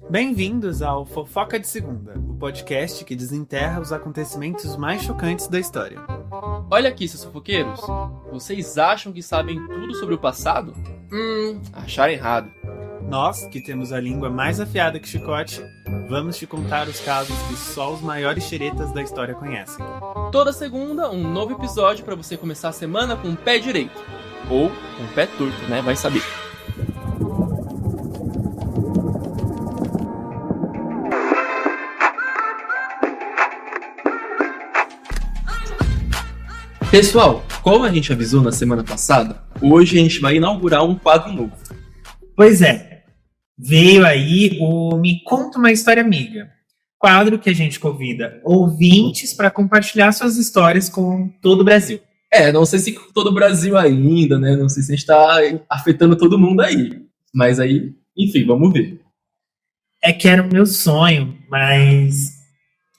Bem-vindos ao Fofoca de Segunda, o podcast que desenterra os acontecimentos mais chocantes da história. Olha aqui, seus fofoqueiros. Vocês acham que sabem tudo sobre o passado? Acharam errado. Nós, que temos a língua mais afiada que chicote, vamos te contar os casos que só os maiores xeretas da história conhecem. Toda segunda, um novo episódio para você começar a semana com o pé direito. Ou com o pé torto, né? Vai saber. Pessoal, como a gente avisou na semana passada, hoje a gente vai inaugurar um quadro novo. Pois é, veio aí o Me Conta uma História Amiga, quadro que a gente convida ouvintes para compartilhar suas histórias com todo o Brasil. Não sei se com todo o Brasil ainda, né? Não sei se a gente tá afetando todo mundo aí. Mas aí, enfim, vamos ver. É que era o meu sonho, mas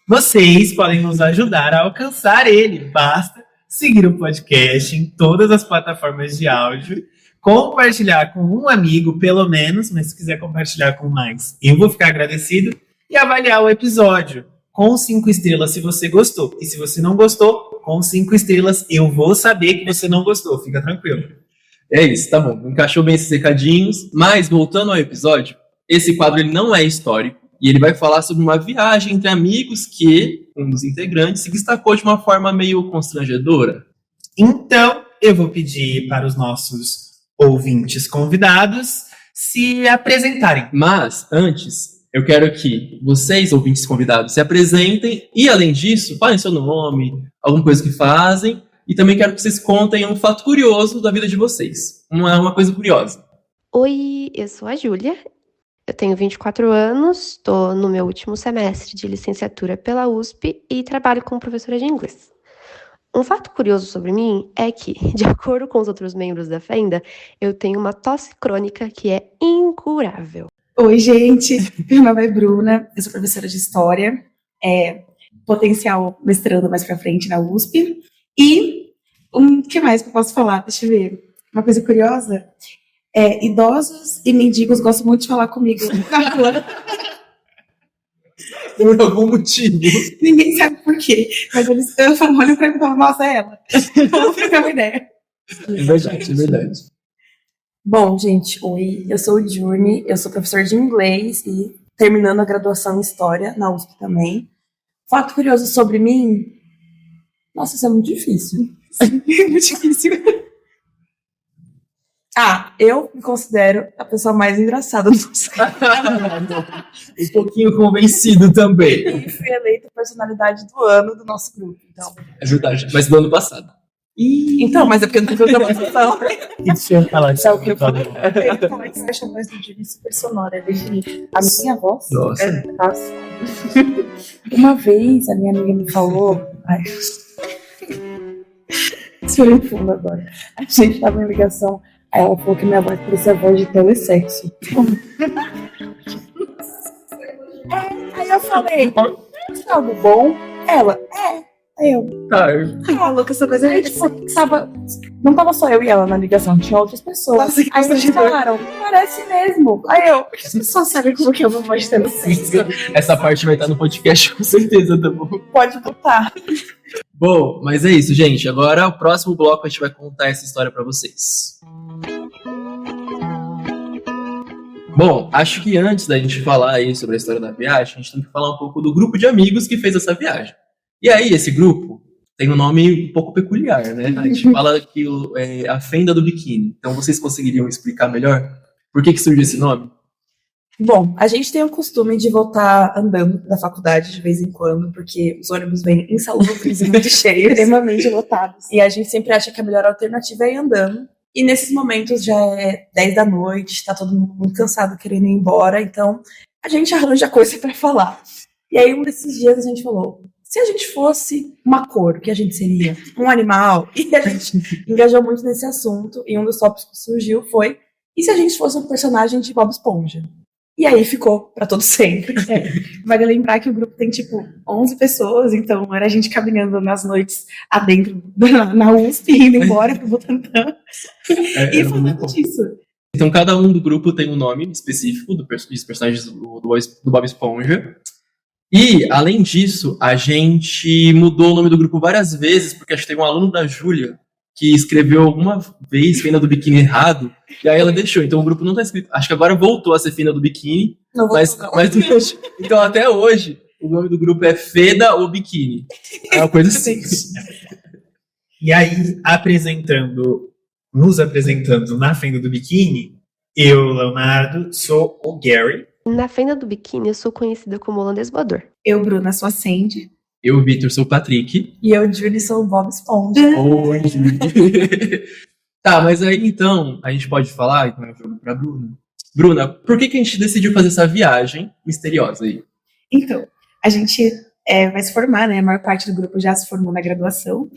vocês podem nos ajudar a alcançar ele. Basta seguir o podcast em todas as plataformas de áudio, compartilhar com um amigo, pelo menos, mas se quiser compartilhar com mais, eu vou ficar agradecido, e avaliar o episódio com 5 estrelas se você gostou. E se você não gostou, com 5 estrelas, eu vou saber que você não gostou, fica tranquilo. É isso, tá bom. Encaixou bem esses recadinhos. Mas, voltando ao episódio, esse quadro ele não é histórico. E ele vai falar sobre uma viagem entre amigos que um dos integrantes se destacou de uma forma meio constrangedora. Então, eu vou pedir para os nossos ouvintes convidados se apresentarem. Mas, antes, eu quero que vocês, ouvintes convidados, se apresentem e, além disso, falem seu nome, alguma coisa que fazem. E também quero que vocês contem um fato curioso da vida de vocês. Uma coisa curiosa. Oi, eu sou a Júlia. Eu tenho 24 anos, estou no meu último semestre de licenciatura pela USP e trabalho como professora de inglês. Um fato curioso sobre mim é que, de acordo com os outros membros da Fenda, eu tenho uma tosse crônica que é incurável. Oi, gente. Meu nome é Bruna, eu sou professora de História, potencial mestrando mais pra frente na USP. E o que mais que eu posso falar? Deixa eu ver. Uma coisa curiosa. Idosos e mendigos gostam muito de falar comigo na rua. Por algum motivo. Ninguém sabe por quê. Mas eles olham pra mim e falam, nossa, é ela. Não fica uma ideia. É verdade. Bom, gente, oi. Eu sou o Juni, eu sou professor de inglês e terminando a graduação em História na USP também. Fato curioso sobre mim? Nossa, isso é muito difícil. Muito difícil. Eu me considero a pessoa mais engraçada do nosso Um pouquinho convencido também. e fui eleita personalidade do ano do nosso grupo. Então, É verdade, mas do ano passado. mas é porque eu não tenho outra posição. Isso eu ia falar disso. Sabe o que eu falo? Como é que você acha a voz do Júlio super sonora? A minha voz? Nossa. Nossa. Uma vez a minha amiga me falou. Respirei fundo agora. A gente tava em ligação. Aí ela falou que minha voz parecia a voz de telesexo. Aí eu falei, isso é algo bom? Ela, Aí eu, Louca, essa coisa aí tipo, não tava só eu e ela na ligação, tinha outras pessoas. Nossa, que Aí eles constrangedor. falaram, parece mesmo. Aí eu, as pessoas sabem como que eu vou voz de telesexo. Essa parte vai estar no podcast com certeza, tá bom? Pode botar. Bom, mas é isso, gente. Agora, o próximo bloco, a gente vai contar essa história pra vocês. Bom, acho que antes da gente falar aí sobre a história da viagem, a gente tem que falar um pouco do grupo de amigos que fez essa viagem. E aí, esse grupo tem um nome um pouco peculiar, né? A gente fala que é a Fenda do Biquíni. Então, vocês conseguiriam explicar melhor por que surgiu esse nome? Bom, a gente tem o costume de voltar andando da faculdade de vez em quando, porque os ônibus vêm insalubres e muito cheios. extremamente lotados. E a gente sempre acha que a melhor alternativa é ir andando. E nesses momentos já é 10 da noite, tá todo mundo muito cansado querendo ir embora, então a gente arranja coisa pra falar. E aí um desses dias a gente falou, se a gente fosse uma cor, o que a gente seria? Um animal? E a gente engajou muito nesse assunto, e um dos tópicos que surgiu foi, e se a gente fosse um personagem de Bob Esponja? E aí ficou pra todo sempre. Vale lembrar que o grupo tem, 11 pessoas, então era a gente caminhando nas noites adentro na USP, indo embora pro Butantã. E falando disso. Então cada um do grupo tem um nome específico dos personagens do Bob Esponja. E, além disso, a gente mudou o nome do grupo várias vezes, porque acho que teve um aluno da Júlia que escreveu alguma vez Fina do Biquíni errado, e aí ela deixou. Então o grupo não tá escrito. Acho que agora voltou a ser Fina do Biquíni, Não vou mas então até hoje o nome do grupo é Feda ou Biquíni. É uma coisa assim. E aí, nos apresentando na Fenda do Biquíni, eu, Leonardo, sou o Gary. Na Fenda do Biquíni, eu sou conhecida como holandês voador. Eu, Bruna, sou a Sandy. Eu, Vitor, sou o Patrick. E eu, Julie, sou o Bob Esponja. Oi. Tá, mas aí então, a gente pode falar, então eu jogo pra Bruna. Bruna, por que a gente decidiu fazer essa viagem misteriosa aí? Então, a gente vai se formar, né? A maior parte do grupo já se formou na graduação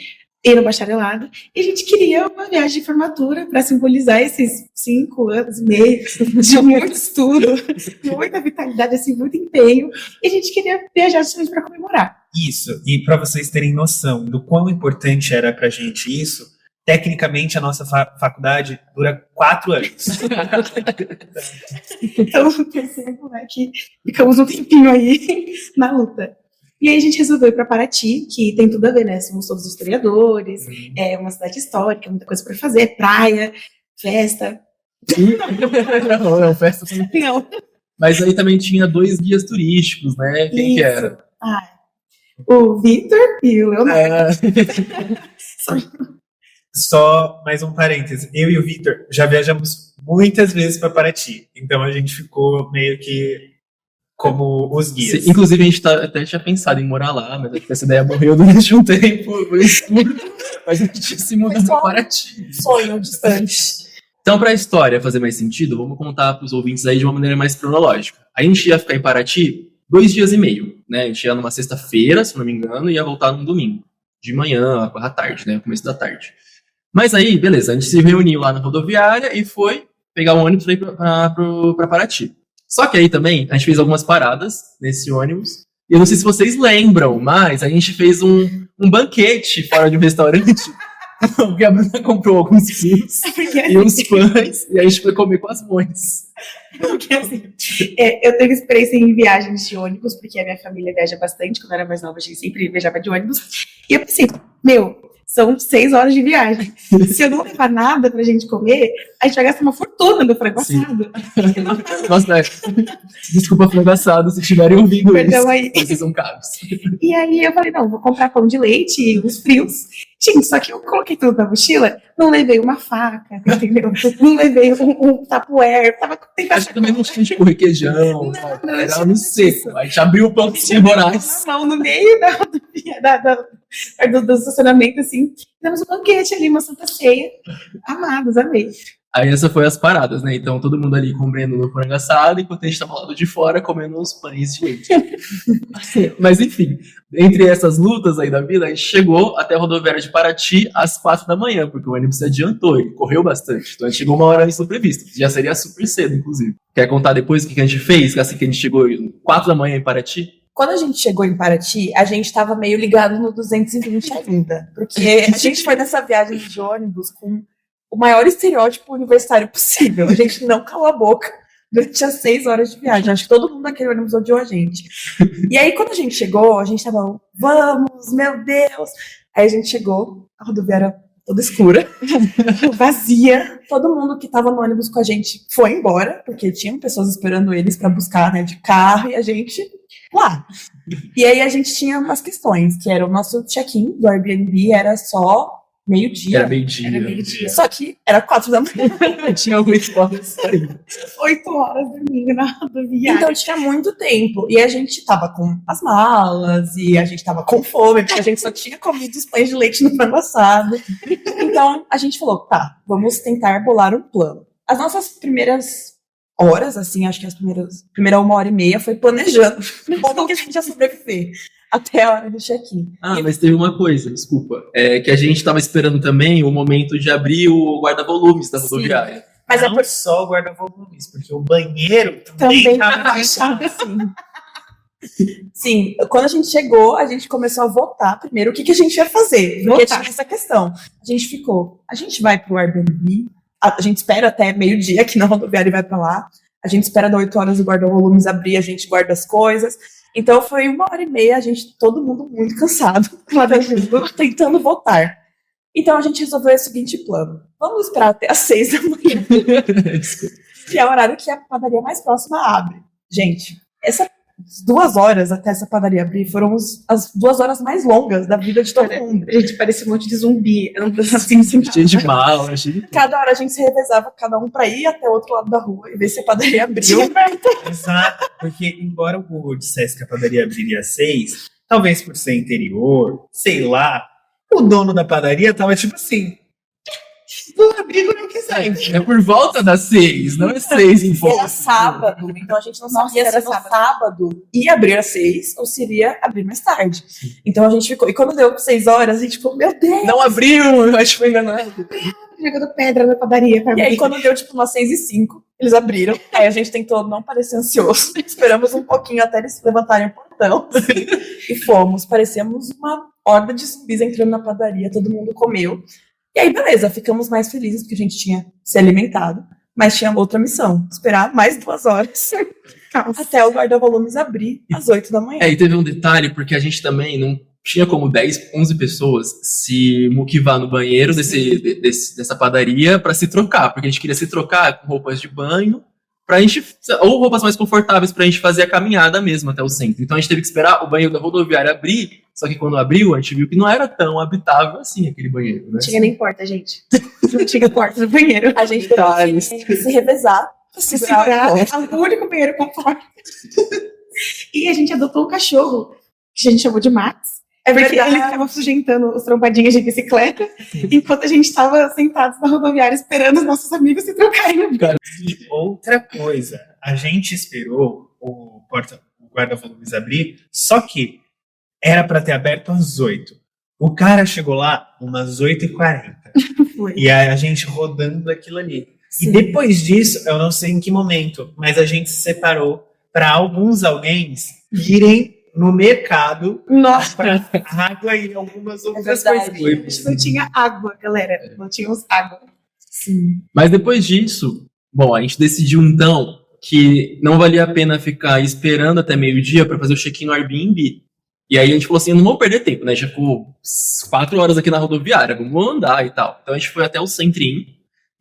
e no bacharelado. E a gente queria uma viagem de formatura para simbolizar esses 5 anos e meio de muito estudo, de muita vitalidade, assim, muito empenho. E a gente queria viajar justamente para comemorar. Isso, e para vocês terem noção do quão importante era pra gente isso, tecnicamente a nossa faculdade dura 4 anos. Então, percebo, né, que ficamos um tempinho aí na luta. E aí a gente resolveu ir para Paraty, que tem tudo a ver, né? Somos todos historiadores, é uma cidade histórica, muita coisa para fazer, praia, festa. Não, festa também. Não. Mas aí também tinha 2 guias turísticos, né? Quem que era? O Vitor e o Leonardo. Só mais um parêntese. Eu e o Vitor já viajamos muitas vezes para Paraty. Então a gente ficou meio que como os guias. Sim, inclusive, a gente até tinha pensado em morar lá, mas acho que essa ideia morreu durante um tempo. Mas a gente se mudou para Paraty. Sonho distante. Então, para a história fazer mais sentido, vamos contar para os ouvintes aí de uma maneira mais cronológica. A gente ia ficar em Paraty 2 dias e meio, né? A gente ia numa sexta-feira, se não me engano, e ia voltar num domingo. De manhã, à tarde, né? Começo da tarde. Mas aí, beleza, a gente se reuniu lá na rodoviária e foi pegar um ônibus para Paraty. Só que aí também, a gente fez algumas paradas nesse ônibus. E eu não sei se vocês lembram, mas a gente fez um banquete fora de um restaurante. Porque a Bruna comprou alguns fios e uns pães, e a gente foi comer com as mães. Porque, assim, eu tenho experiência em viagens de ônibus, porque a minha família viaja bastante. Quando eu era mais nova, a gente sempre viajava de ônibus. E eu pensei, são 6 horas de viagem. Se eu não levar nada pra gente comer, a gente vai gastar uma fortuna no frango assado. Nossa, desculpa, frango assado, se estiverem ouvindo Perdão isso. aí. Vocês são caros. E aí eu falei, não, vou comprar pão de leite e uns frios. Gente, só que eu coloquei tudo na mochila, não levei uma faca, entendeu? Não levei um tupperware, tava com Acho que também não tinha, tipo, requeijão, era no seco. A gente abriu o pão de Moraes. Não, no meio do estacionamento, assim, fizemos um banquete ali, uma santa ceia. Amados, amei. Aí essa foi as paradas, né? Então todo mundo ali comendo no frango assado, enquanto a gente tava lá do de fora comendo uns pães de leite. Mas enfim, entre essas lutas aí da vida, a gente chegou até a rodoviária de Paraty às 4 da manhã, porque o ônibus se adiantou, ele correu bastante. Então a gente chegou 1 hora antes do previsto. Já seria super cedo, inclusive. Quer contar depois o que a gente fez, assim que a gente chegou 4 da manhã em Paraty? Quando a gente chegou em Paraty, a gente tava meio ligado no 220 ainda. Porque a gente foi nessa viagem de ônibus com o maior estereótipo universitário possível. A gente não calou a boca durante as 6 horas de viagem. Acho que todo mundo naquele ônibus odiou a gente. E aí, quando a gente chegou, a gente tava, vamos, meu Deus! Aí a gente chegou, a rodoviária toda escura, vazia. Todo mundo que tava no ônibus com a gente foi embora, porque tinham pessoas esperando eles pra buscar, né, de carro, e a gente lá. E aí a gente tinha umas questões, que era o nosso check-in do Airbnb, era só meio-dia. Era meio-dia. Só que era 4 da manhã. Tinha alguns horas ainda. 8 horas dormindo na rodoviária. Então tinha muito tempo. E a gente tava com as malas, e a gente tava com fome, porque a gente só tinha comido os pães de leite no frango assado. Então a gente falou, tá, vamos tentar bolar um plano. As nossas primeiras horas, assim, acho que primeira 1 hora e meia foi planejando como que a gente ia sobreviver até a hora do check-in. Mas teve uma coisa, desculpa. Que a gente tava esperando também o momento de abrir o guarda-volumes da rodoviária. Mas não só o guarda-volumes, porque o banheiro também estava fechado, assim. Sim, quando a gente chegou, a gente começou a votar primeiro o que a gente ia fazer. Porque tinha essa questão. A gente vai pro Airbnb, A gente espera até meio-dia que na rodoviária e vai pra lá. A gente espera das 8 horas o guarda-volumes abrir, a gente guarda as coisas. Então foi 1h30, a gente, todo mundo muito cansado, tentando voltar. Então a gente resolveu o seguinte plano. Vamos esperar até às 6 da manhã, que é o horário que a padaria mais próxima abre. Gente, essas 2 horas até essa padaria abrir foram as 2 horas mais longas da vida de todo mundo. A gente parecia um monte de zumbi. Assim, Cheio de mala, cheio de... Cada hora a gente se revezava, cada um pra ir até o outro lado da rua e ver se a padaria abriu. Exato, porque embora o Google dissesse que a padaria abriria às 6, talvez por ser interior, sei lá, o dono da padaria tava tipo assim, vou abrir quando eu quiser. É por volta das 6, não é 6 em volta. Era sábado, então a gente não Nossa, sabia era se no sábado ia abrir às 6 ou se iria abrir mais tarde. Então a gente ficou, e quando deu 6 horas, a gente ficou, meu Deus! Não abriu, eu acho que foi enganado. jogando pedra na padaria. E aí quando deu tipo umas 6h05, eles abriram. Aí a gente tentou não parecer ansioso. Esperamos um pouquinho até eles levantarem o portão. E fomos. Parecemos uma horda de zumbis entrando na padaria, todo mundo comeu. E aí, beleza, ficamos mais felizes porque a gente tinha se alimentado, mas tinha outra missão, esperar mais 2 horas até o guarda-volumes abrir às 8 da manhã. É, e teve um detalhe, porque a gente também não tinha como 10, 11 pessoas se muquivar no banheiro dessa padaria pra se trocar, porque a gente queria se trocar com roupas de banho, pra gente, ou roupas mais confortáveis pra gente fazer a caminhada mesmo até o centro. Então a gente teve que esperar o banheiro da rodoviária abrir, só que quando abriu, a gente viu que não era tão habitável assim aquele banheiro, né? Não tinha nem porta, gente. Não tinha porta no banheiro. A gente teve que se revezar pra Se segurar. segurar, o único banheiro com porta. E a gente adotou um cachorro, que a gente chamou de Max. É Porque verdade. ele ficava sujentando os trompadinhos de bicicleta, enquanto a gente estava sentados na rodoviária esperando os nossos amigos se trocarem. E outra coisa, a gente esperou o guarda-volumes abrir, só que era para ter aberto às 8. O cara chegou lá umas 8h40. Foi. E aí a gente rodando aquilo ali. Sim. E depois disso, eu não sei em que momento, mas a gente se separou para alguém irem no mercado Nossa, para água e algumas outras verdade. coisas. a gente não tinha água, galera. Não tínhamos água. Sim. Mas depois disso, bom, a gente decidiu então que não valia a pena ficar esperando até meio-dia para fazer o check-in no Airbnb. E aí a gente falou assim, não vamos perder tempo, né? Já ficou 4 horas aqui na rodoviária, vamos andar e tal. Então a gente foi até o centrinho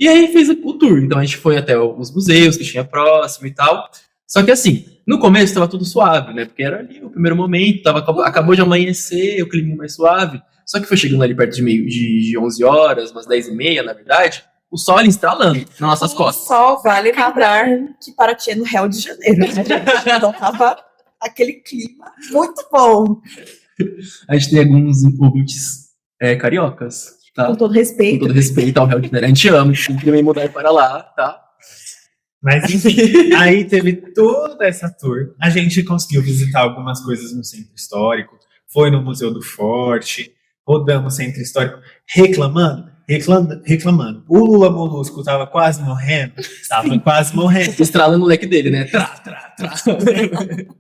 e aí fez o tour. Então a gente foi até os museus que tinha próximo e tal. Só que assim, no começo estava tudo suave, né? Porque era ali o primeiro momento, acabou de amanhecer, o clima mais suave. Só que foi chegando ali perto de 11 horas, umas 10h30, na verdade, o sol instalando nas nossas costas. Só vale lembrar que Paraty é no Rio de Janeiro, né, gente? Então tava aquele clima muito bom. A gente tem alguns ouvintes cariocas, tá? Com todo Com respeito. todo respeito ao Rio de Janeiro. A gente ama, a gente tem que também mudar para lá, tá? Mas enfim, aí teve toda essa tour. A gente conseguiu visitar algumas coisas no centro histórico, foi no Museu do Forte, rodamos o centro histórico reclamando. O Lula Molusco tava quase morrendo. Estralando o leque dele, né?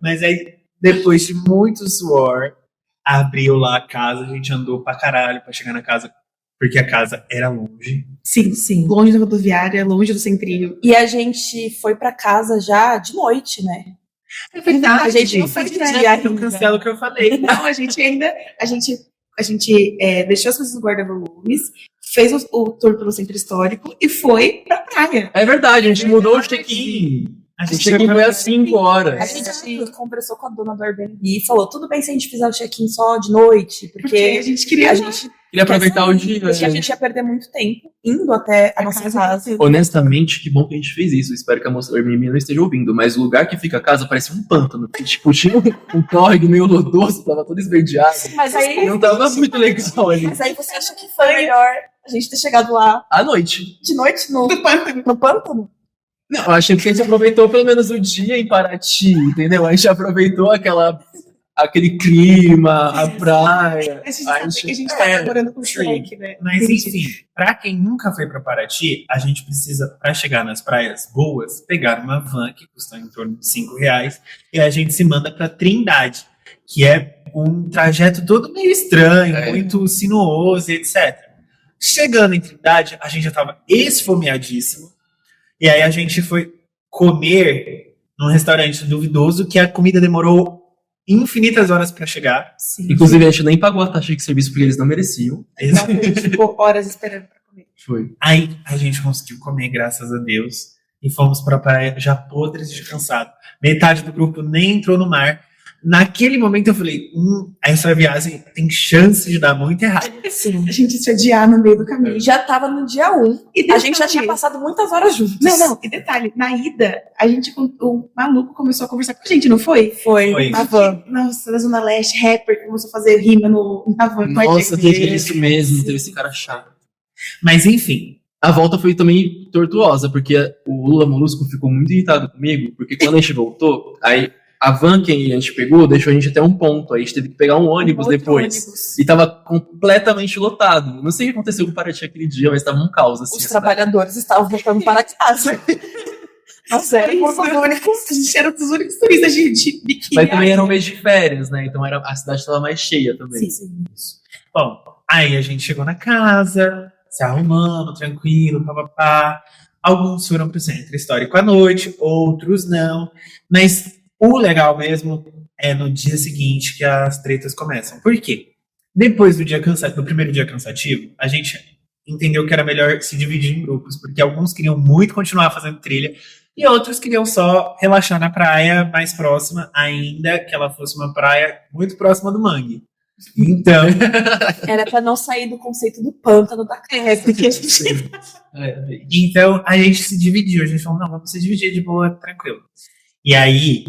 Mas aí, depois de muito suor, abriu lá a casa, a gente andou pra caralho pra chegar na casa, porque a casa era longe. Sim, sim. Longe da rodoviária, longe do centrinho. E a gente foi pra casa já de noite, né? É verdade. A gente não fez Pois é. dia Eu cancelo o que eu falei. Não, a gente deixou as coisas no guarda-volumes, fez o tour pelo centro histórico e foi pra praia. É verdade, a gente mudou o check-in. A O gente check-in foi às 5 A horas. gente conversou com a dona do Airbnb e falou, tudo bem se a gente fizer o check-in só de noite, Porque porque a gente queria. a gente Queria aproveitar o dia. porque a gente ia perder muito tempo indo até a nossa casa. Honestamente, que bom que a gente fez isso. Eu espero que a moça do Airbnb não esteja ouvindo. Mas o lugar que fica a casa parece um pântano. Porque, tipo, tinha um córrego meio lodoso, tava todo esverdeado. Mas aí, Não tava muito legal ali. mas aí você acha que foi melhor a gente ter chegado lá À noite. de noite no pântano. pântano? Não, eu achei que a gente aproveitou pelo menos o dia em Paraty, entendeu? A gente aproveitou aquele clima, a praia. A gente sabe que a gente tá morando com o Shrek, né? Mas enfim, pra quem nunca foi pra Paraty, a gente precisa, pra chegar nas praias boas, pegar uma van que custa em torno de R$5 e a gente se manda pra Trindade, que é um trajeto todo meio estranho, muito sinuoso, etc. Chegando em Trindade, a gente já tava esfomeadíssimo. E aí a gente foi comer num restaurante duvidoso que a comida demorou infinitas horas pra chegar. Sim. Inclusive, a gente nem pagou a taxa de serviço porque eles não mereciam. Nossa, a gente ficou horas esperando pra comer. Foi. Aí a gente conseguiu comer, graças a Deus. E fomos pra praia já podres de cansado. Metade do grupo nem entrou no mar. Naquele momento eu falei, essa viagem tem chance de dar muito errado. Sim. A gente se odiar no meio do caminho. Já tava no dia 1. E A gente já detalhe- tinha passado muitas horas juntos. Não, e detalhe, na ida, o maluco começou a conversar com a gente, não foi? Foi. Na van. Nossa, da Zona Leste, rapper, começou a fazer rima na van com a Nossa, gente. teve isso mesmo, teve esse cara chato. Mas enfim, A volta foi também tortuosa, porque o Lula Molusco ficou muito irritado comigo, porque quando a gente voltou, aí a van que a gente pegou deixou a gente até um ponto, aí a gente teve que pegar um ônibus Outro depois. ônibus. E tava completamente lotado. Não sei o que aconteceu com o Paraty aquele dia, mas tava um caos, assim. Os a cidade. trabalhadores estavam voltando para casa. Nossa, era Éramos os únicos, a gente era dos únicos turistas de biquíni. Mas também era um mês de férias, né? Então a cidade tava mais cheia também. Sim. bom, aí a gente chegou na casa, se arrumando, tranquilo, papapá. Alguns foram pro centro histórico à noite, outros não. Mas o legal mesmo é no dia seguinte que as tretas começam. Por quê? Depois do primeiro dia cansativo, a gente entendeu que era melhor se dividir em grupos, porque alguns queriam muito continuar fazendo trilha e outros queriam só relaxar na praia mais próxima, ainda que ela fosse uma praia muito próxima do mangue. Então, Era pra não sair do conceito do pântano da casa. Porque a gente... então a gente se dividiu. A gente falou, não, vamos se dividir de boa, tranquilo. E aí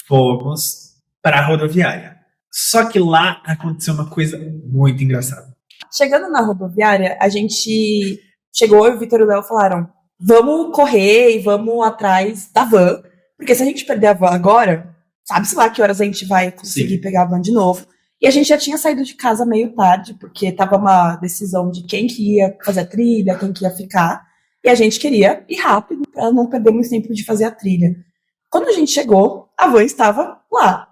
fomos para a rodoviária. Só que lá aconteceu uma coisa muito engraçada. Chegando na rodoviária, a gente chegou e o Vitor e o Léo falaram: vamos correr e vamos atrás da van. Porque se a gente perder a van agora, sabe-se lá que horas a gente vai conseguir pegar a van de novo. E a gente já tinha saído de casa meio tarde, porque tava uma decisão de quem que ia fazer a trilha, quem que ia ficar. E a gente queria ir rápido para não perder muito tempo de fazer a trilha. Quando a gente chegou, a van estava lá.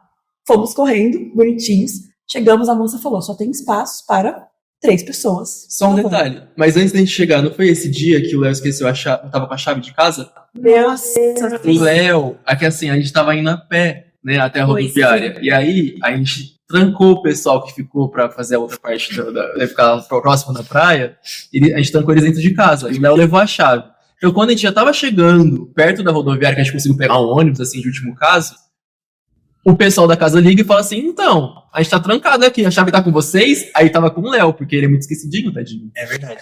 Fomos correndo, bonitinhos. Chegamos, a moça falou: só tem espaço para 3 pessoas. Só um detalhe. Mas antes da gente chegar, não foi esse dia que o Léo esqueceu tava com a chave de casa? Deus. O Léo, aqui assim, a gente tava indo a pé, né, até a Foi, rodoviária. E aí, a gente trancou o pessoal que ficou pra fazer a outra parte, ficar próximo da praia, e a gente trancou eles dentro de casa. E o Léo levou a chave. Então, quando a gente já tava chegando perto da rodoviária, que a gente conseguiu pegar um ônibus, assim, de último caso, o pessoal da casa liga e fala assim: então, a gente tá trancado aqui, a chave tá com vocês? Aí tava com o Léo, porque ele é muito esquecidinho, tadinho. É verdade.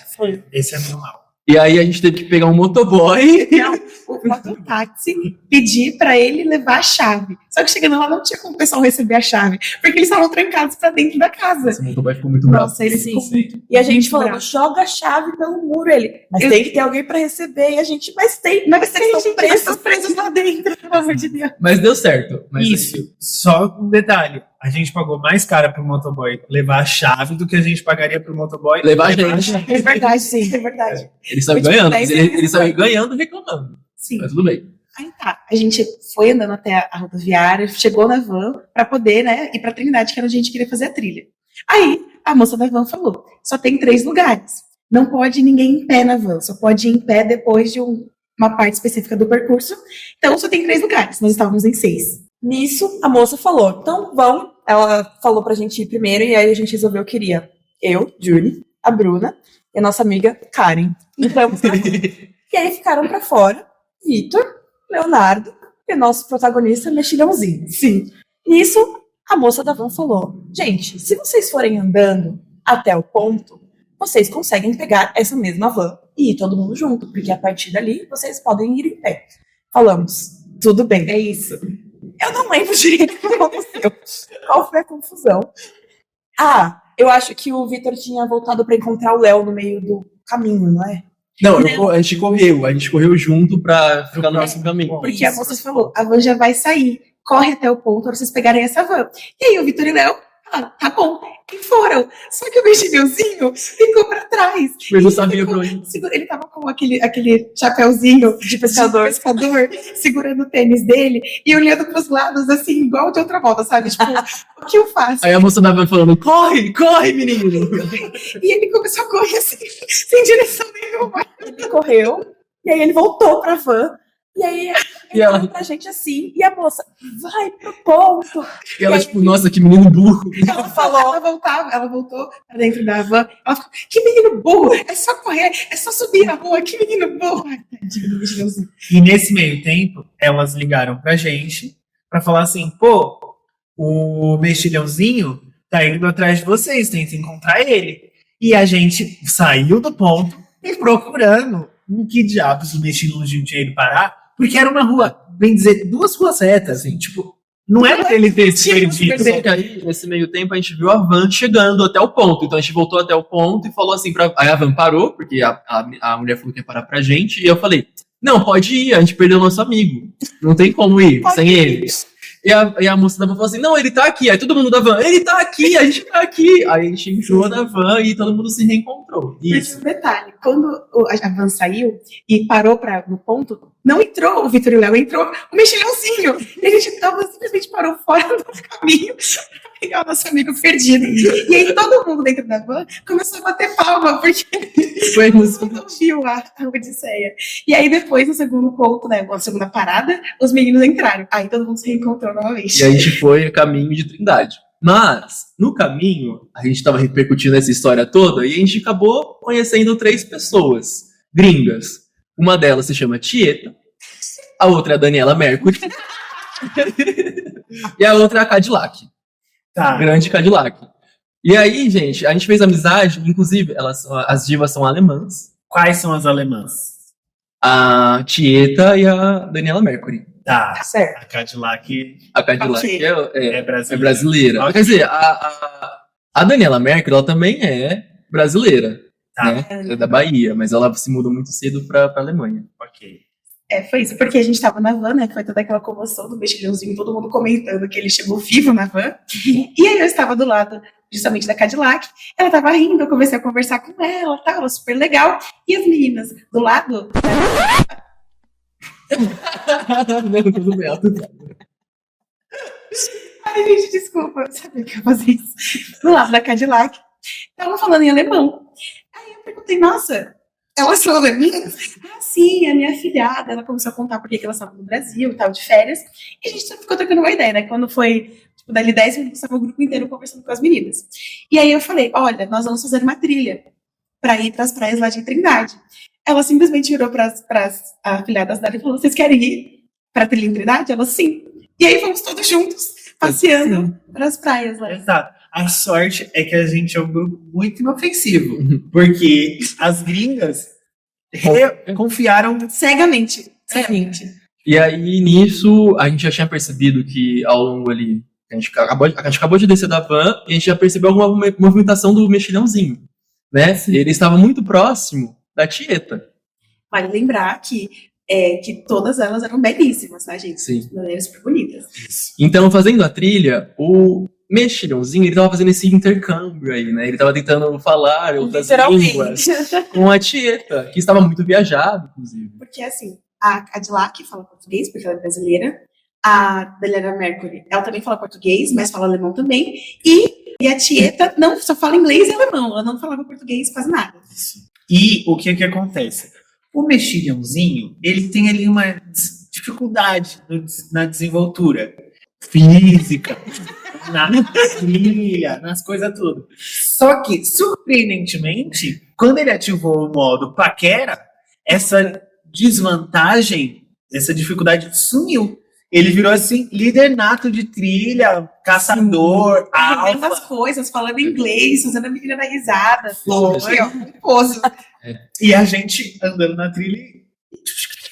Esse é normal. E aí a gente teve que pegar um motoboy. Não, o mototáxi pedir pra ele levar a chave. Só que chegando lá não tinha como o pessoal receber a chave, porque eles estavam trancados pra dentro da casa. Esse motoboy ficou muito bravo. Nossa, ele Sim, ficou sim. muito. E a gente muito falando: bravo. joga a chave pelo muro. Ele: mas Eu- tem que ter alguém pra receber. E a gente: mas tem. Mas vocês Tem, estão presos lá dentro, pelo amor de Deus. Mas deu certo. Mas Isso. Só um detalhe. A gente pagou mais caro pro motoboy levar a chave do que a gente pagaria pro motoboy Levar a gente. É verdade, sim. É verdade. Ele saiu Foi tipo ganhando. 10 Ele saiu ganhando e reclamando. Sim. Mas tudo bem. Aí tá, a gente foi andando até a rodoviária, chegou na van pra poder, né, ir pra Trindade, que era onde a gente queria fazer a trilha. Aí a moça da van falou: só tem 3 lugares. Não pode ninguém em pé na van, só pode ir em pé depois de uma parte específica do percurso. Então só tem 3 lugares. Nós estávamos em 6. Nisso, a moça falou: então vão. Ela falou pra gente ir primeiro, e aí a gente resolveu que iria eu, Julie, a Bruna e a nossa amiga Karen. Então, e aí ficaram pra fora Vitor, Leonardo e o nosso protagonista Mexilhãozinho. Sim. Nisso, a moça da van falou: gente, se vocês forem andando até o ponto, vocês conseguem pegar essa mesma van e ir todo mundo junto, porque a partir dali vocês podem ir em pé. Falamos: tudo bem. É isso. Eu não lembro direito o que aconteceu. Qual foi a confusão? Ah, eu acho que o Vitor tinha voltado pra encontrar o Léo no meio do caminho, não é? Não, a gente correu junto pra ficar no nosso caminho. Porque a moça falou: a van já vai sair, corre até o ponto pra vocês pegarem essa van. E aí o Vitor e Léo Tá bom. E foram. Só que o mexilhãozinho ficou pra trás. Mas eu sabia pra onde. Ele tava com aquele chapéuzinho de pescador, segurando o tênis dele e olhando pros lados, assim, igual de outra volta, sabe? Tipo, o que eu faço? Aí a moça da van falando, corre, corre, menino. E ele começou a correr assim, sem direção nenhuma. Ele correu, e aí ele voltou pra van, e aí ele falou pra gente assim, e a moça, vai pro ponto. E ela, tipo, nossa, que menino burro. Ela voltou pra dentro da van. Ela ficou, que menino burro, é só correr, é só subir a rua, que menino burro. Ai, tadinho do mexilhãozinho. E nesse meio tempo, elas ligaram pra gente pra falar assim, pô, o mexilhãozinho tá indo atrás de vocês, tem que encontrar ele. E a gente saiu do ponto procurando em que diabos o mexilhãozinho tinha ido parar, porque era uma rua, bem dizer, 2 ruas retas, assim, tipo, não era pra ele ter se perdido. Só que aí, nesse meio tempo, a gente viu a van chegando até o ponto. Então a gente voltou até o ponto e falou assim, aí a van parou, porque a mulher falou que ia parar pra gente, e eu falei, não, pode ir, a gente perdeu o nosso amigo. Não tem como ir sem ele. E a moça da van falou assim, não, ele tá aqui. Aí todo mundo da van, ele tá aqui, a gente tá aqui. Aí a gente entrou na van e todo mundo se reencontrou. Mas um detalhe, quando a van saiu e parou no ponto, não entrou o Vitor e o Léo, entrou o mexilhãozinho. E a gente simplesmente parou fora do caminho pra pegar o nosso amigo perdido. E aí todo mundo dentro da van começou a bater palma, porque Foi não viu a Odisseia. E aí depois, no segundo ponto, né, a segunda parada, os meninos entraram. Aí todo mundo se reencontrou novamente. E a gente foi a caminho de Trindade. Mas, no caminho, a gente estava repercutindo essa história toda e a gente acabou conhecendo 3 pessoas gringas. Uma delas se chama Tieta, a outra é a Daniela Mercury e a outra é a Cadillac, Tá. grande Cadillac. E aí, gente, a gente fez amizade, inclusive, as divas são alemãs, Quais são as alemãs? a Tieta e a Daniela Mercury. Tá. Certo. A Cadillac A Cadillac Ok. é brasileira. brasileira. Ok. Quer dizer, a Daniela Mercury, ela também é brasileira, Tá. né? É da Bahia, mas ela se mudou muito cedo pra Alemanha. Ok. Foi isso, porque a gente tava na van, né, que foi toda aquela comoção do mexilhãozinho, todo mundo comentando que ele chegou vivo na van. E aí eu estava do lado, justamente, da Cadillac, ela tava rindo, eu comecei a conversar com ela, tava super legal. E as meninas do lado... Ai, gente, desculpa, eu sabia que eu ia fazer isso. Do lado da Cadillac, estavam falando em alemão. Aí eu perguntei, nossa, elas são alemãs? Ah, sim, a minha afilhada. Ela começou a contar por que elas estavam no Brasil, tava de férias. E a gente só ficou trocando uma ideia, né? Quando foi, tipo, dali 10 minutos, estava o grupo inteiro conversando com as meninas. E aí eu falei, olha, nós vamos fazer uma trilha para ir para as praias lá de Trindade. Ela simplesmente virou para as afilhadas dela e falou, vocês querem ir para a trilha em Trindade? Ela, sim. E aí fomos todos juntos, passeando para as praias lá. Exato. A sorte é que a gente é um grupo muito inofensivo, porque as gringas confiaram Cegamente. E aí, nisso, a gente já tinha percebido que ao longo ali, a gente acabou de descer da van e a gente já percebeu alguma movimentação do mexilhãozinho, né? Sim. E ele estava muito próximo da Tieta. Vale lembrar que todas elas eram belíssimas, né, gente? Sim. Eram super bonitas. Então, fazendo a trilha, o mexilhãozinho, ele tava fazendo esse intercâmbio aí, né? Ele tava tentando falar outras línguas com a Tieta, que estava muito viajado, inclusive. Porque, assim, a Cadillac fala português, porque ela é brasileira. A Daniela Mercury, ela também fala português, mas fala alemão também. E a Tieta não só fala inglês e alemão. Ela não falava português quase nada. E o que acontece? O mexilhãozinho, ele tem ali uma dificuldade na desenvoltura física, na trilha, nas coisas tudo. Só que, surpreendentemente, quando ele ativou o modo paquera, essa desvantagem, essa dificuldade sumiu. Ele virou assim, líder nato de trilha, caçador, Vendo as alfa. coisas, falando inglês, fazendo a menina dar risada. Foi. Aqui, ó, pomposo. E a gente andando na trilha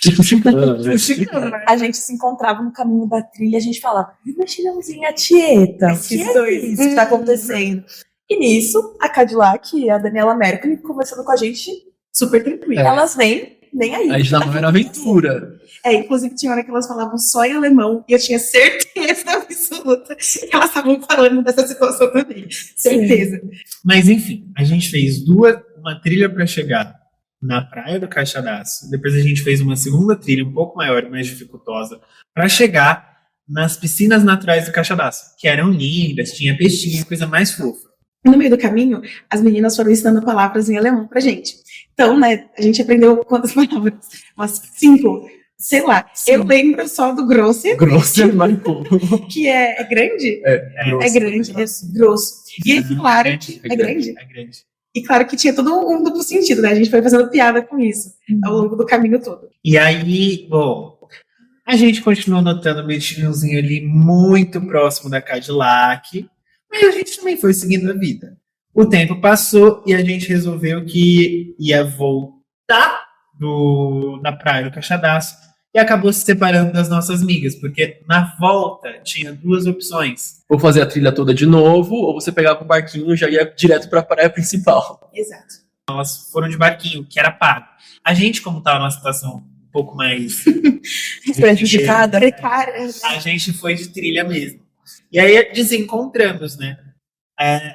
e chegando, né? A gente se encontrava no caminho da trilha, a gente falava, mexilhãozinha, Tieta, o que Esses é dois. isso que tá acontecendo? E nisso, a Cadillac e a Daniela Mercury conversando com a gente, Super tranquilo. elas vêm nem aí. A gente tava vendo aventura. Inclusive tinha hora que elas falavam só em alemão e eu tinha certeza absoluta que elas estavam falando dessa situação também. Certeza. Mas enfim, a gente fez uma trilha para chegar na Praia do Caixadaço. Depois a gente fez uma segunda trilha um pouco maior e mais dificultosa para chegar nas piscinas naturais do Caixadaço, que eram lindas, tinha peixinho, coisa mais fofa. No meio do caminho, as meninas foram ensinando palavras em alemão pra gente. Então, né, a gente aprendeu quantas palavras? Umas 5, sei lá. Sim. Eu lembro só do grosso, Grosso marcou. que é grande? Grosso. É grande, é grosso. E aí, claro, É grande. é grande. E claro que tinha todo um duplo sentido, né? A gente foi fazendo piada com isso ao longo do caminho todo. E aí, bom, a gente continuou notando o mexilhãozinho ali muito próximo da Cadillac, mas a gente também foi seguindo a vida. O tempo passou e a gente resolveu que ia voltar na Praia do Caixadaço e acabou se separando das nossas migas, porque na volta tinha 2 opções. Ou fazer a trilha toda de novo, ou você pegava um barquinho e já ia direto pra praia principal. Exato. Elas foram de barquinho, que era pago. A gente, como estava numa situação um pouco mais Prejudicada. Precária. a gente foi de trilha mesmo. E aí desencontramos, né?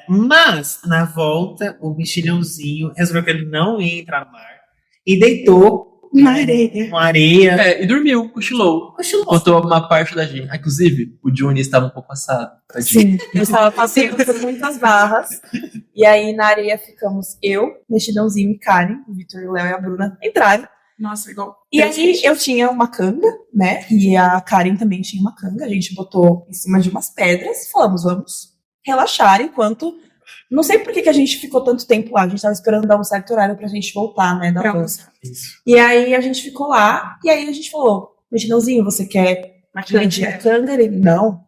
Mas, na volta, o mexilhãozinho resolveu que ele não ia entrar no mar e deitou Na areia. com areia. E dormiu, cochilou. Contou uma parte da gente. Inclusive, o Johnny estava um pouco assado. Tadinho. Sim, eu estava passando por muitas barras. E aí na areia ficamos eu, Mexilhãozinho e Karen, o Vitor, o Léo e a Bruna entraram. Nossa, igual. E aí eu tinha uma canga, né? E a Karen também tinha uma canga. A gente botou em cima de umas pedras e falamos, vamos relaxar enquanto. Não sei por que a gente ficou tanto tempo lá. A gente tava esperando dar um certo horário pra gente voltar, né? Da Pra van. almoçar. Isso. E aí a gente ficou lá. E aí a gente falou, Mexilhãozinho, você quer dividir a canga? Ele, não.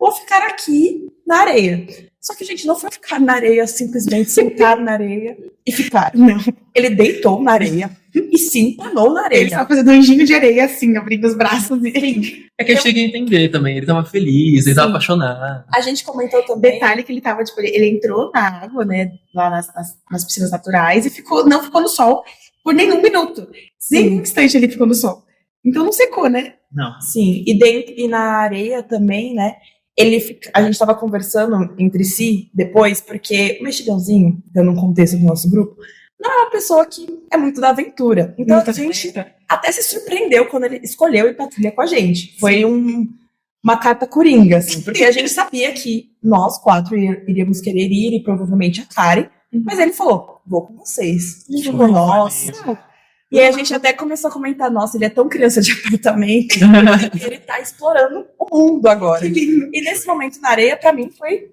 Vou ficar aqui na areia. Só que a gente não foi ficar na areia, simplesmente sentar na areia e ficar. Não. Ele deitou na areia e se empanou na Ele areia. estava fazendo um anjinho de areia, assim, abrindo os braços e. É que a gente tem que entender também. Ele tava feliz, ele tava Sim. apaixonado. A gente comentou também. Detalhe que ele tava, tipo, ele entrou na água, né, lá nas piscinas naturais e não ficou no sol por nenhum minuto. Nenhum instante ele ficou no sol. Então não secou, né? Não. Sim, e na areia também, né? A gente tava conversando entre si depois, porque o Mexilhãozinho, dando um contexto do nosso grupo, não é uma pessoa que é muito da aventura. Então Muita a gente aventura. até se surpreendeu quando ele escolheu ir pra trilha com a gente. Foi uma carta coringa, assim, porque a gente sabia que nós 4 iríamos querer ir e provavelmente a Kari, mas ele falou, vou com vocês. A gente falou, nossa. E aí a gente até começou a comentar, nossa, ele é tão criança de apartamento, que ele tá explorando o mundo agora. E nesse momento na areia, pra mim, foi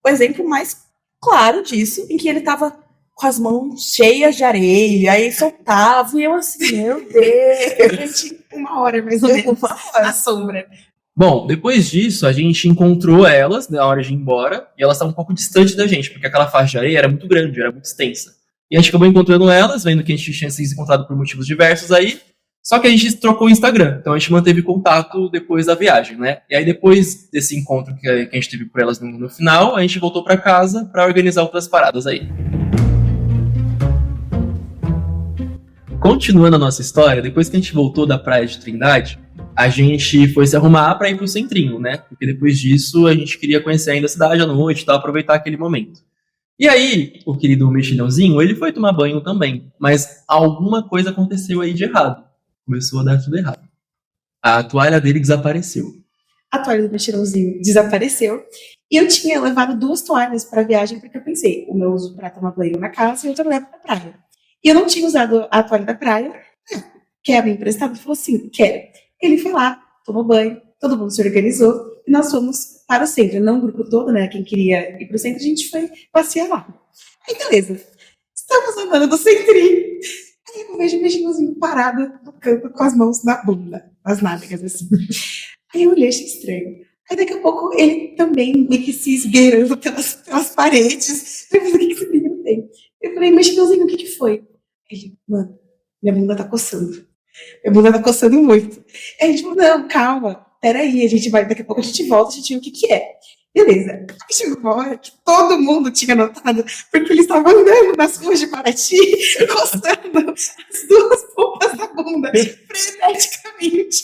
o exemplo mais claro disso, em que ele tava com as mãos cheias de areia, aí soltava, e eu assim, meu Deus. Gente, 1 hora mais ou menos. Na sombra. Bom, depois disso, a gente encontrou elas na hora de ir embora, e elas estavam um pouco distantes da gente, porque aquela faixa de areia era muito grande, era muito extensa. E a gente acabou encontrando elas, vendo que a gente tinha se encontrado por motivos diversos aí, só que a gente trocou o Instagram, então a gente manteve contato depois da viagem, né? E aí depois desse encontro que a gente teve por elas no final, a gente voltou pra casa pra organizar outras paradas aí. Continuando a nossa história, depois que a gente voltou da praia de Trindade, a gente foi se arrumar pra ir pro centrinho, né? Porque depois disso a gente queria conhecer ainda a cidade à noite e tal, aproveitar aquele momento. E aí, o querido Mexilhãozinho, ele foi tomar banho também, mas alguma coisa aconteceu aí de errado. Começou a dar tudo errado. A toalha dele desapareceu. A toalha do Mexilhãozinho desapareceu. E eu tinha levado 2 toalhas para a viagem, porque eu pensei, uma eu uso para tomar banho na casa e outra eu levo pra praia. E eu não tinha usado a toalha da praia. Quer me emprestar? Ele falou assim, quero. Ele foi lá, tomou banho, todo mundo se organizou e nós fomos para o centro. Não o grupo todo, né? Quem queria ir para o centro, a gente foi passear lá. Aí, beleza. Estamos andando no centrinho. Aí eu vejo o Mexilhãozinho parado no canto com as mãos na bunda, nas nádegas, assim. Aí eu olhei, achei estranho. Aí daqui a pouco ele também meio que se esgueirando pelas paredes. Eu falei, o que esse menino tem? Eu falei, Mexilhãozinho, o que foi? Ele, mano, minha bunda tá coçando. Minha bunda tá coçando muito. Aí a gente falou, não, calma, peraí, daqui a pouco a gente volta, a gente vê o que é. Beleza. Aí chegou uma hora que todo mundo tinha notado, porque ele estava andando nas ruas de Paraty, coçando as duas pontas da bunda, freneticamente.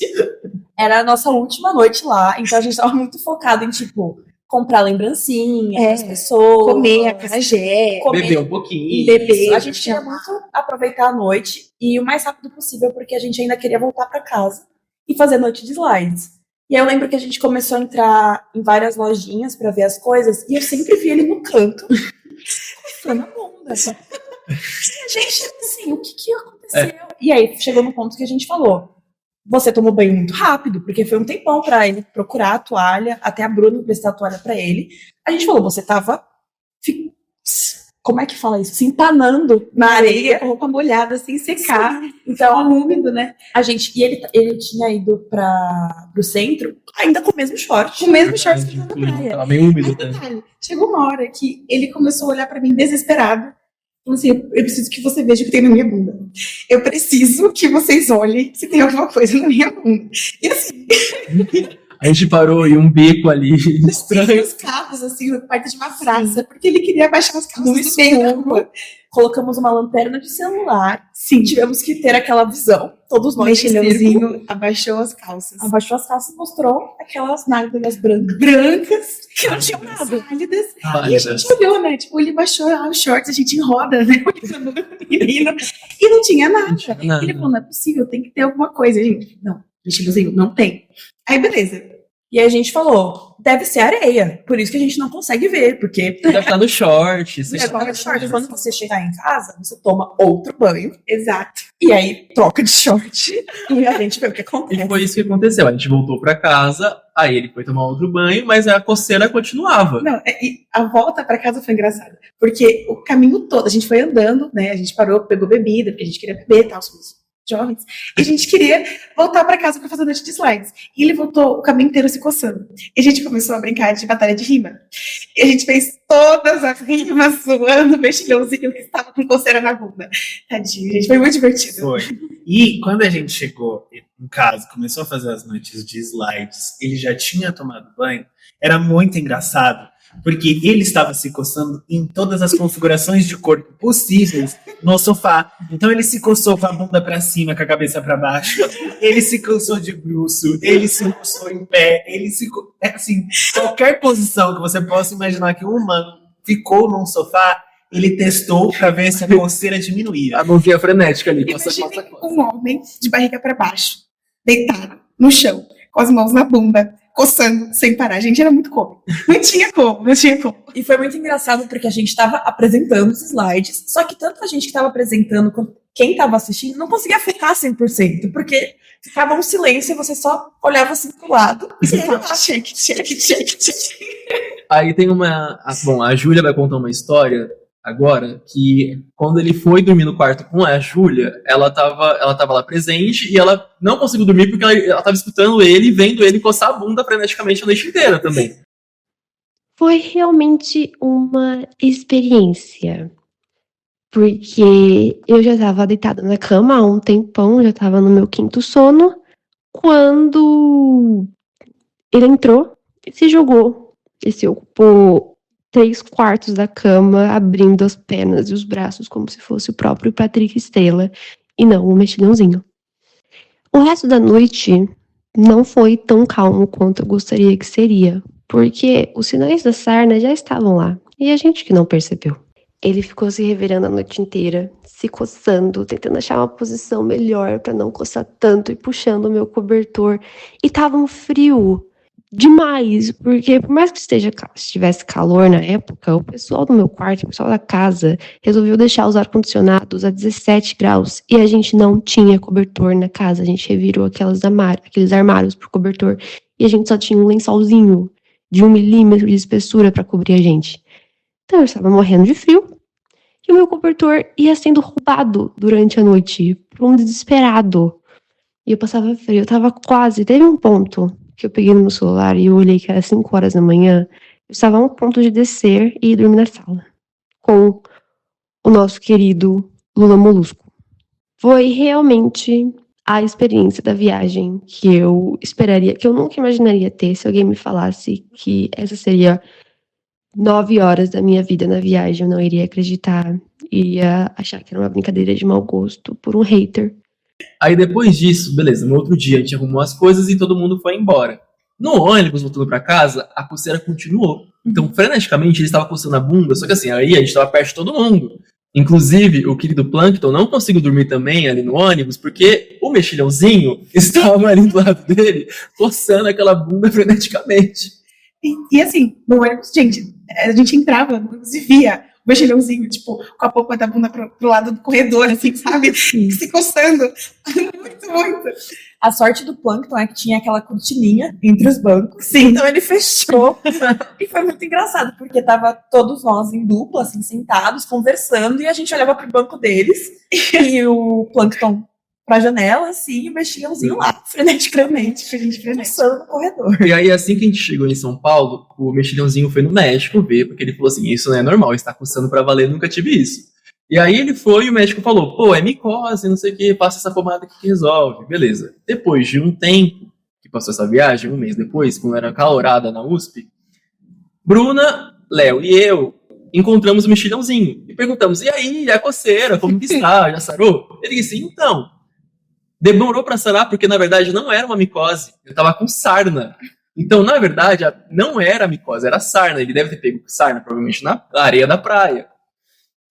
Era a nossa última noite lá, então a gente tava muito focado em, tipo, comprar lembrancinha as pessoas. Comer acarajé, Beber um pouquinho. beber. A gente queria muito aproveitar a noite e o mais rápido possível, porque a gente ainda queria voltar pra casa e fazer noite de slides. E aí eu lembro que a gente começou a entrar em várias lojinhas pra ver as coisas, e eu sempre vi ele no canto, coçando a bunda. E a gente, assim, o que aconteceu? E aí chegou no ponto que a gente falou, você tomou banho muito rápido, porque foi um tempão pra ele procurar a toalha, até a Bruna emprestar a toalha pra ele. A gente falou, você tava, como é que fala isso? Se empanando na areia, com roupa molhada, sem secar. então Úmido, né? a gente, e ele tinha ido pro centro, ainda com o mesmo short. Com o mesmo short que tava na praia. Tava meio úmido, Aí, né? detalhe, chegou uma hora que ele começou a olhar pra mim desesperado. Falou assim, eu preciso que você veja o que tem na minha bunda. Eu preciso que vocês olhem se tem alguma coisa na minha bunda. E assim, A gente parou em um beco ali, estranho. os carros, assim, perto de uma praça, porque ele queria baixar os carros No do meio da escuro. rua. Colocamos uma lanterna de celular. Sim, Tivemos que ter aquela visão. Todos o nós em círculo. mexilhãozinho abaixou as calças. Abaixou as calças e mostrou aquelas nádegas brancas. Brancas, que não tinham nada. Válidas. E a Válidas. gente olhou, né? Tipo, ele baixou lá os shorts, a gente em roda, né? Olhando o menino. E não tinha nada. Nada. Ele falou, não é possível, tem que ter alguma coisa. Gente, não, mexilhãozinho, não tem. Aí, beleza. E aí a gente falou, deve ser areia. Por isso que a gente não consegue ver, porque Deve estar no short. Você quando você chegar em casa, você toma outro banho. Exato. E aí troca de short. E a gente vê o que acontece. E foi isso que aconteceu. A gente voltou pra casa, aí ele foi tomar outro banho, mas a coceira continuava. Não, e a volta pra casa foi engraçada. Porque o caminho todo, a gente foi andando, né? A gente parou, pegou bebida, porque a gente queria beber e tal, somos jovens. E a gente queria voltar pra casa pra fazer noite de slides. E ele voltou o caminho inteiro se coçando. E a gente começou a brincar de batalha de rima. E a gente fez todas as rimas zoando o mexilhãozinho que estava com coceira na bunda. Tadinho, gente, foi muito divertido. Foi. E quando a gente chegou em casa, começou a fazer as noites de slides, ele já tinha tomado banho, era muito engraçado, porque ele estava se coçando em todas as configurações de corpo possíveis no sofá. Então ele se coçou com a bunda pra cima, com a cabeça pra baixo, ele se coçou de bruço, ele se coçou em pé, assim, qualquer posição que você possa imaginar que um humano ficou num sofá, ele testou pra ver se a coceira diminuía. A mãozinha frenética ali. Coça, Imagine coça, coça. um homem de barriga pra baixo, deitado no chão, com as mãos na bunda, coçando sem parar. Gente, era muito cômico. Não tinha como. E foi muito engraçado porque a gente estava apresentando os slides, só que tanto a gente que estava apresentando quanto quem estava assistindo não conseguia focar 100%, porque ficava um silêncio e você só olhava assim pro lado e você falava, Shake, shake, shake, shake. Aí tem uma. Bom, a Júlia vai contar uma história agora que quando ele foi dormir no quarto com a Júlia, ela tava lá presente e ela não conseguiu dormir porque ela tava escutando ele, vendo ele coçar a bunda freneticamente a noite inteira também. Foi realmente uma experiência. Porque eu já estava deitada na cama há um tempão, já estava no meu quinto sono, quando ele entrou e se jogou. E se ocupou 3/4 da cama, abrindo as pernas e os braços como se fosse o próprio Patrick Stella, e não o mexilhãozinho. O resto da noite não foi tão calmo quanto eu gostaria que seria, porque os sinais da sarna já estavam lá, e a gente que não percebeu. Ele ficou se revirando a noite inteira, se coçando, tentando achar uma posição melhor para não coçar tanto e puxando o meu cobertor. E tava um frio demais, porque por mais que estivesse calor na época, o pessoal do meu quarto, o pessoal da casa, resolveu deixar os ar-condicionados a 17 graus e a gente não tinha cobertor na casa. A gente revirou aqueles armários pro cobertor e a gente só tinha um lençolzinho de 1 milímetro de espessura para cobrir a gente. Então eu estava morrendo de frio e o meu cobertor ia sendo roubado durante a noite por um desesperado. E eu passava frio, eu tava quase. Teve um ponto que eu peguei no meu celular e eu olhei que era 5 horas da manhã. Eu estava a um ponto de descer e ir dormir na sala com o nosso querido Lula Molusco. Foi realmente a experiência da viagem que eu esperaria, que eu nunca imaginaria ter se alguém me falasse que essa seria 9 horas da minha vida na viagem. Eu não iria acreditar, iria achar que era uma brincadeira de mau gosto por um hater. Aí depois disso, beleza, no outro dia a gente arrumou as coisas e todo mundo foi embora. No ônibus, voltando pra casa, a coceira continuou. Então, freneticamente, ele estava coçando a bunda, só que assim, aí a gente estava perto de todo mundo. Inclusive, o querido Plankton não conseguiu dormir também ali no ônibus, porque o mexilhãozinho estava ali do lado dele, coçando aquela bunda freneticamente. E assim, no ônibus, gente, a gente entrava no ônibus e via o mexilhãozinho, tipo, com a polpa da bunda pro lado do corredor, assim, sabe? Se coçando. Muito, muito. A sorte do Plankton é que tinha aquela cortininha entre os bancos. Sim. Então ele fechou. E foi muito engraçado, porque tava todos nós em dupla, assim, sentados, conversando, e a gente olhava pro banco deles, e o Plankton pra janela, assim, e o mexilhãozinho lá, freneticamente, coçando no corredor. E aí, assim que a gente chegou em São Paulo, o mexilhãozinho foi no médico ver, porque ele falou assim, isso não é normal, está coçando pra valer, nunca tive isso. E aí ele foi e o médico falou, pô, é micose, não sei o que, passa essa pomada aqui que resolve. Beleza. Depois de um tempo que passou essa viagem, um mês depois, quando era calorada na USP, Bruna, Léo e eu encontramos o mexilhãozinho e perguntamos, e aí, a coceira, como que está? Já sarou? Ele disse, então, demorou pra sarar porque, na verdade, não era uma micose, ele tava com sarna. Então, na verdade, não era micose, era sarna. Ele deve ter pego sarna, provavelmente, na areia da praia.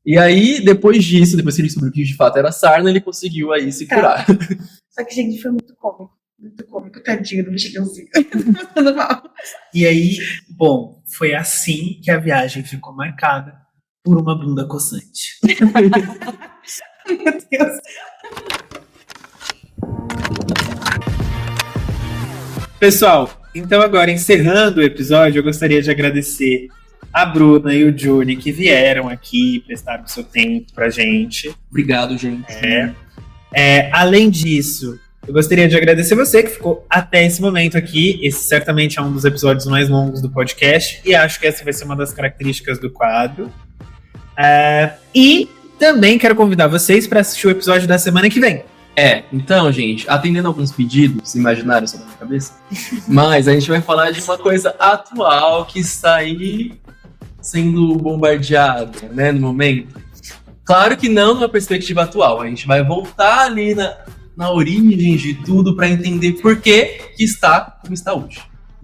E aí, depois disso, depois que ele descobriu que de fato era sarna, ele conseguiu aí se curar. Só que, gente, foi muito cômico, tadinho do mexilhãozinho. Passando mal. E aí, bom, foi assim que a viagem ficou marcada por uma bunda coçante. Meu Deus. Pessoal, então agora encerrando o episódio, eu gostaria de agradecer a Bruna e o Johnny que vieram aqui, prestaram seu tempo pra gente. Obrigado, gente. Além disso, eu gostaria de agradecer você que ficou até esse momento aqui. Esse certamente é um dos episódios mais longos do podcast e acho que essa vai ser uma das características do quadro. E também quero convidar vocês para assistir o episódio da semana que vem. Então, gente, atendendo alguns pedidos imaginários sobre a minha cabeça, mas a gente vai falar de uma coisa atual que está aí sendo bombardeada, né, no momento. Claro que não numa perspectiva atual, a gente vai voltar ali na origem de tudo para entender por que está como está hoje.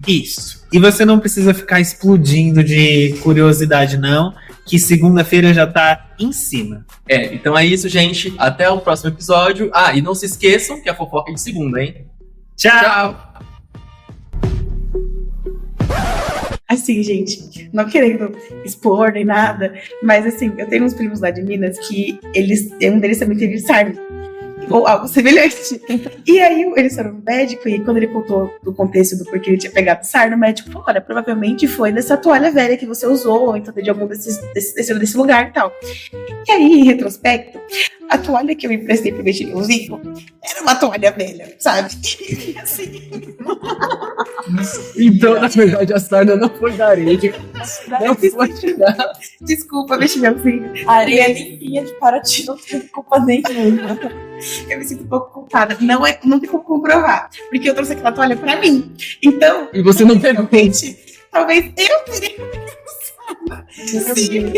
Isso. E você não precisa ficar explodindo de curiosidade, não, que segunda-feira já tá em cima. Então é isso, gente. Até o próximo episódio. E não se esqueçam que a fofoca é de segunda, hein? Tchau! Assim, gente, não querendo expor nem nada, mas assim, eu tenho uns primos lá de Minas que um deles também teve sarna, ou algo semelhante. E aí eles foram no médico e quando ele contou do contexto do porquê ele tinha pegado sarna, o médico falou, olha, provavelmente foi dessa toalha velha que você usou, ou então de algum desse lugar e tal. E aí, em retrospecto, a toalha que eu emprestei pro mexilhãozinho era uma toalha velha, sabe? E assim... Então, na verdade, a sarna não foi da areia. Não foi tirada. Desculpa, mexilhãozinho. A areia limpinha de Paraty não teve culpa nenhuma. Eu me sinto um pouco culpada. Não tem como comprovar. Porque eu trouxe aquela toalha pra mim. Então. E você não teve. Talvez eu teria. Sim.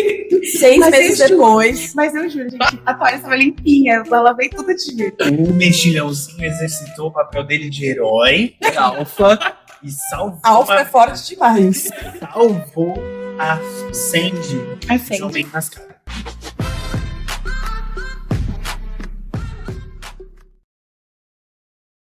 6 meses depois. Mas eu juro, gente, a toalha estava limpinha. Eu lavei tudo de jeito. O mexilhãozinho exercitou o papel dele de herói, alfa, e salvou. A Alfa é forte demais. Salvou a Sandy. A Sandy. João bem mascado.